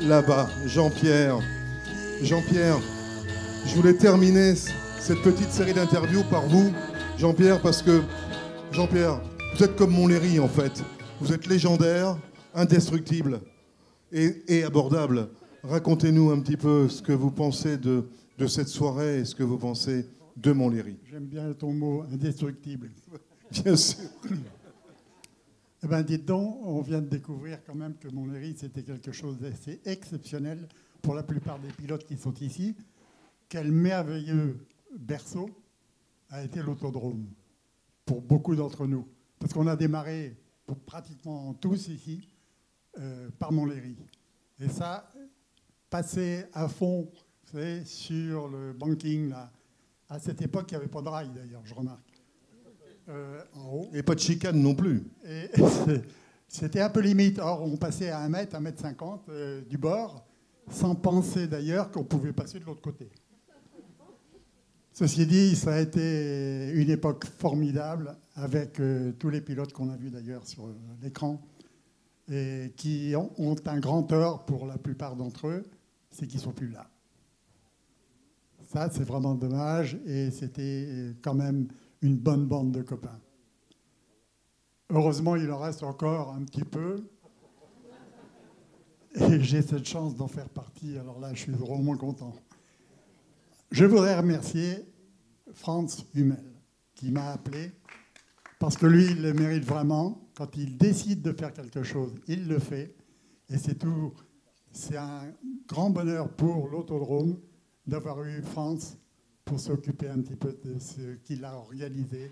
là-bas, Jean-Pierre. Jean-Pierre, je voulais terminer cette petite série d'interviews par vous, Jean-Pierre, parce que, Jean-Pierre, vous êtes comme Montlhéry, en fait. Vous êtes légendaire, indestructible et abordable. Racontez-nous un petit peu ce que vous pensez de cette soirée et ce que vous pensez de Montlhéry. J'aime bien ton mot, indestructible. Bien sûr. Eh bien, dites donc, on vient de découvrir quand même que Montlhéry, c'était quelque chose d'assez exceptionnel pour la plupart des pilotes qui sont ici. Quel merveilleux berceau a été l'autodrome pour beaucoup d'entre nous. Parce qu'on a démarré, pour pratiquement tous ici, par Montlhéry. Et ça, passer à fond, vous savez, sur le banking, là, à cette époque, il n'y avait pas de rail d'ailleurs, je remarque. En haut. Et pas de chicane non plus. Et c'était un peu limite. Or, on passait à 1 mètre, 1,50 m du bord, sans penser d'ailleurs qu'on pouvait passer de l'autre côté. Ceci dit, ça a été une époque formidable avec tous les pilotes qu'on a vus d'ailleurs sur l'écran et qui ont un grand tort pour la plupart d'entre eux, c'est qu'ils ne sont plus là. Ça, c'est vraiment dommage et c'était quand même une bonne bande de copains. Heureusement, il en reste encore un petit peu. Et j'ai cette chance d'en faire partie. Alors là, je suis vraiment content. Je voudrais remercier Franz Hummel, qui m'a appelé, parce que lui, il le mérite vraiment. Quand il décide de faire quelque chose, il le fait. Et c'est tout. C'est un grand bonheur pour l'autodrome d'avoir eu Franz pour s'occuper un petit peu de ce qu'il a organisé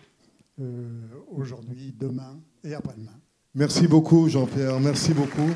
aujourd'hui, demain et après-demain. Merci beaucoup, Jean-Pierre. Merci beaucoup.